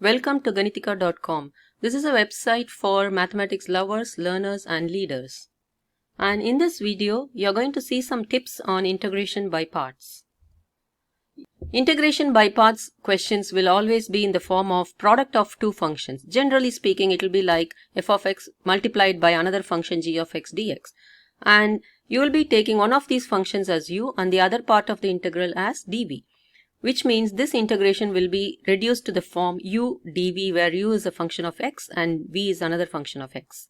Welcome to Ganitika.com. This is a website for mathematics lovers, learners and leaders. And in this video, you're going to see some tips on integration by parts. Integration by parts questions will always be in the form of product of two functions. Generally speaking, it will be like f of x multiplied by another function g of x dx. And you will be taking one of these functions as u and the other part of the integral as dv. Which means this integration will be reduced to the form u dv, where u is a function of x and v is another function of x.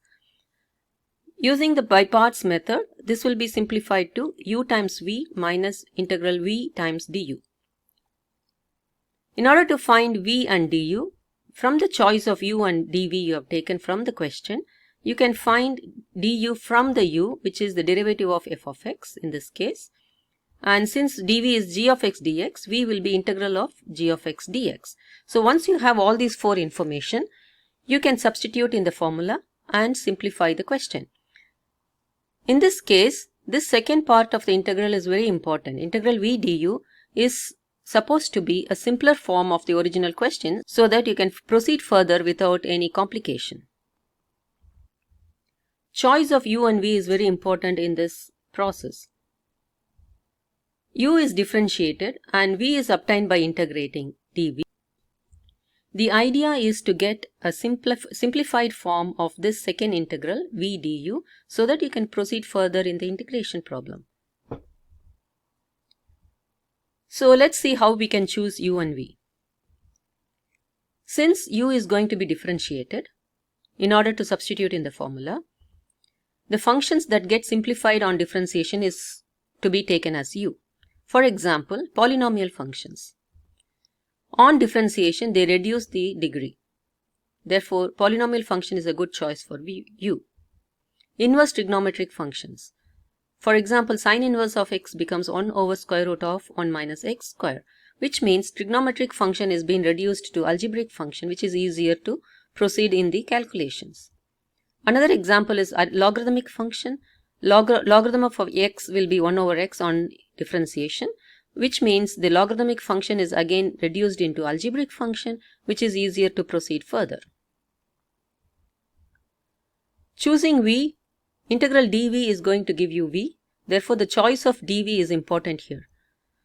Using the by parts method, this will be simplified to u times v minus integral v times du. In order to find v and du, from the choice of u and dv you have taken from the question, you can find du from the u, which is the derivative of f of x in this case. And since dv is g of x dx, v will be integral of g of x dx. So once you have all these four information, you can substitute in the formula and simplify the question. In this case, this second part of the integral is very important. Integral v du is supposed to be a simpler form of the original question so that you can proceed further without any complication. Choice of u and v is very important in this process. U is differentiated and v is obtained by integrating dv. The idea is to get a simplified form of this second integral v du so that you can proceed further in the integration problem. So let's see how we can choose u and v. Since u is going to be differentiated, in order to substitute in the formula, the functions that get simplified on differentiation is to be taken as u. For example, polynomial functions. On differentiation, they reduce the degree. Therefore, polynomial function is a good choice for u. Inverse trigonometric functions. For example, sine inverse of x becomes 1 over square root of 1 minus x square, which means trigonometric function is being reduced to algebraic function, which is easier to proceed in the calculations. Another example is a logarithmic function. Logarithm of x will be 1 over x on differentiation, which means the logarithmic function is again reduced into algebraic function, which is easier to proceed further. Choosing v, integral dv is going to give you v. Therefore, the choice of dv is important here.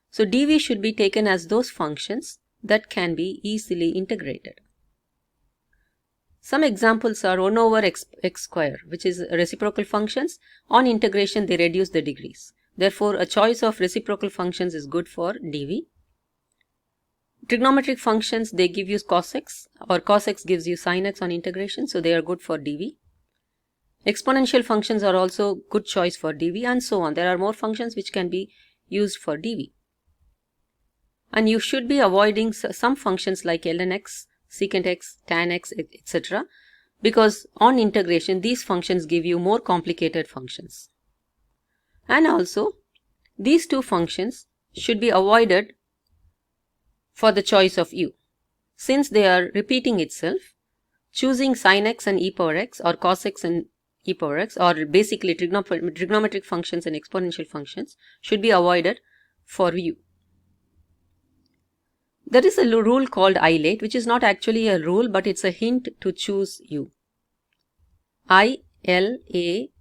So dv should be taken as those functions that can be easily integrated. Some examples are 1 over x square, which is reciprocal functions. On integration, they reduce the degrees. Therefore, a choice of reciprocal functions is good for dv. Trigonometric functions, they give you cos x, or cos x gives you sin x on integration, so they are good for dv. Exponential functions are also good choice for dv, and so on. There are more functions which can be used for dv. And you should be avoiding some functions like ln x, secant x, tan x, etc. because on integration, these functions give you more complicated functions. And also, these two functions should be avoided for the choice of u. Since they are repeating itself, choosing sin x and e power x, or cos x and e power x, or basically trigonometric functions and exponential functions should be avoided for u. There is a rule called ILATE, which is not actually a rule, but it's a hint to choose u. ILATE.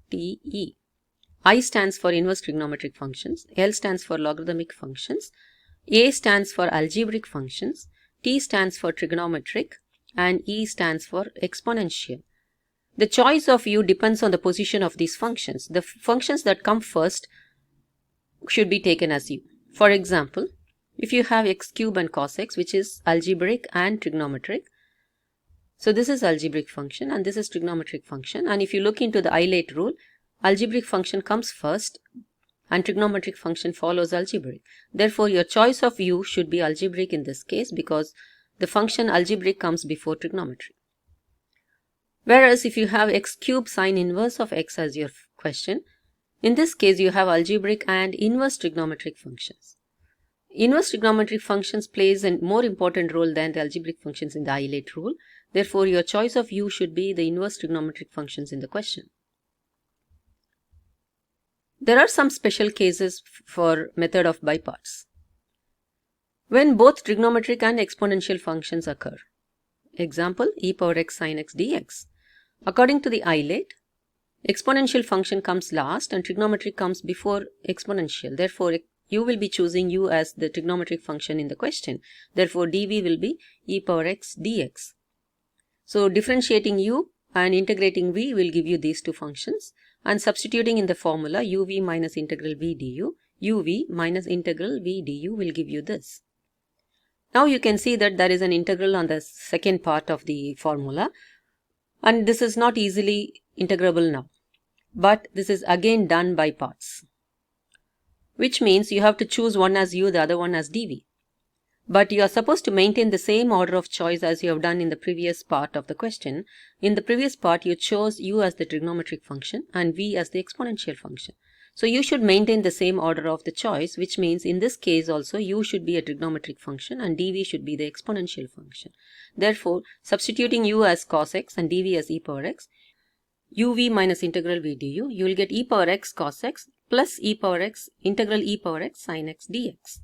I stands for inverse trigonometric functions, L stands for logarithmic functions, A stands for algebraic functions, T stands for trigonometric, and E stands for exponential. The choice of u depends on the position of these functions. The functions that come first should be taken as u. For example, if you have x cube and cos x, which is algebraic and trigonometric, so this is algebraic function and this is trigonometric function, and if you look into the ILATE rule, algebraic function comes first and trigonometric function follows algebraic. Therefore, your choice of u should be algebraic in this case because the function algebraic comes before trigonometry. Whereas if you have x cube sine inverse of x as your question, in this case you have algebraic and inverse trigonometric functions. Inverse trigonometric functions plays a more important role than the algebraic functions in the ILATE rule. Therefore, your choice of u should be the inverse trigonometric functions in the question. There are some special cases for method of by parts. When both trigonometric and exponential functions occur. example, e power x sin x dx. According to the ILATE, exponential function comes last and trigonometric comes before exponential. Therefore, you will be choosing u as the trigonometric function in the question. Therefore, dv will be e power x dx. So, differentiating u and integrating v will give you these two functions, and substituting in the formula uv minus integral v du, uv minus integral v du will give you this. Now you can see that there is an integral on the second part of the formula, and this is not easily integrable now, but this is again done by parts, which means you have to choose one as u, the other one as dv. But you are supposed to maintain the same order of choice as you have done in the previous part of the question. In the previous part, you chose u as the trigonometric function and v as the exponential function. So you should maintain the same order of the choice, which means in this case also u should be a trigonometric function and dv should be the exponential function. Therefore, substituting u as cos x and dv as e power x, uv minus integral v du, you will get e power x cos x plus e power x integral e power x sin x dx.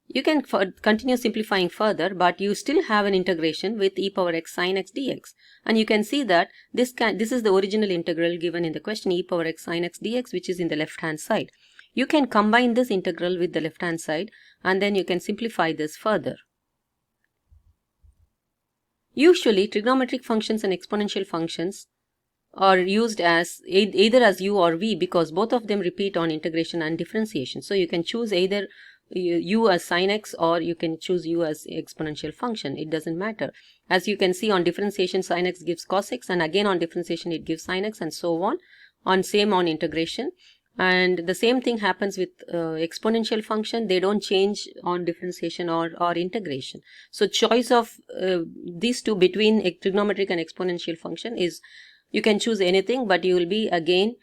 You can continue simplifying further, but you still have an integration with e power x sin x dx. And you can see that this is the original integral given in the question, e power x sin x dx, which is in the left hand side. You can combine this integral with the left hand side and then you can simplify this further. Usually, trigonometric functions and exponential functions are used as either as u or v because both of them repeat on integration and differentiation. So you can choose either u as sin x or you can choose u as exponential function. It doesn't matter. As you can see, on differentiation sin x gives cos x, and again on differentiation it gives sin x, and so on. Same on integration. And the same thing happens with exponential function. They don't change on differentiation or integration. So choice of these two between a trigonometric and exponential function is, you can choose anything, but you will be again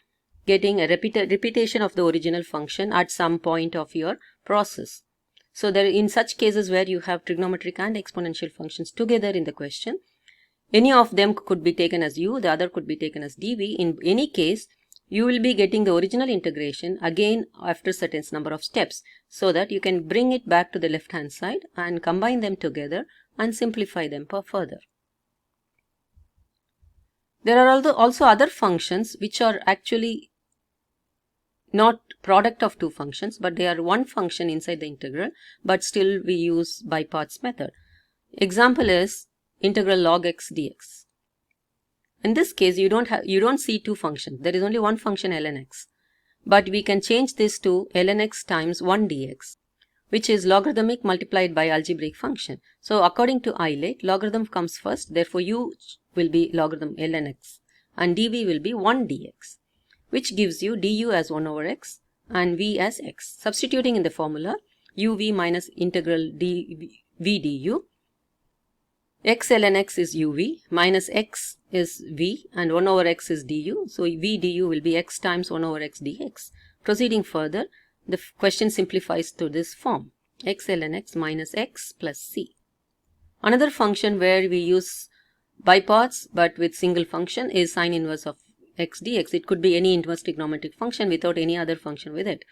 getting a repetition of the original function at some point of your process. So there, in such cases where you have trigonometric and exponential functions together in the question, any of them could be taken as u, the other could be taken as dv. In any case, you will be getting the original integration again after certain number of steps, so that you can bring it back to the left hand side and combine them together and simplify them further. There are also other functions which are actually not product of two functions, but they are one function inside the integral, but still we use by parts method. Example is integral log x dx. In this case, you don't see two functions. There is only one function ln x, but we can change this to ln x times 1 dx, which is logarithmic multiplied by algebraic function. So according to ILATE, logarithm comes first. Therefore, u will be logarithm ln x and dv will be 1 dx, which gives you du as 1 over x and v as x. Substituting in the formula, uv minus integral v du, x ln x is uv, minus x is v, and 1 over x is du. So v du will be x times 1 over x dx. Proceeding further, the question simplifies to this form, x ln x minus x plus c. Another function where we use by parts but with single function is sine inverse of x dx. It could be any inverse trigonometric function without any other function with it.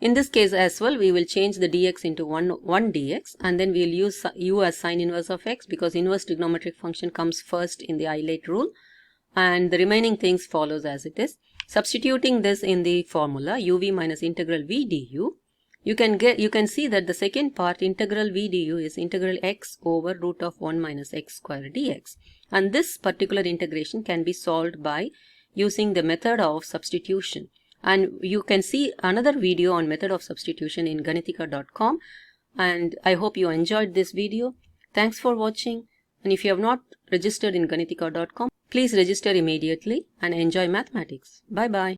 In this case as well, we will change the dx into 1 dx, and then we will use u as sine inverse of x because inverse trigonometric function comes first in the ILATE rule, and the remaining things follows as it is. Substituting this in the formula uv minus integral v du, you can see that the second part, integral v du, is integral x over root of 1 minus x square dx, and this particular integration can be solved by using the method of substitution. And you can see another video on method of substitution in Ganitika.com, and I hope you enjoyed this video. Thanks for watching, and if you have not registered in Ganitika.com, please register immediately and enjoy mathematics. Bye bye.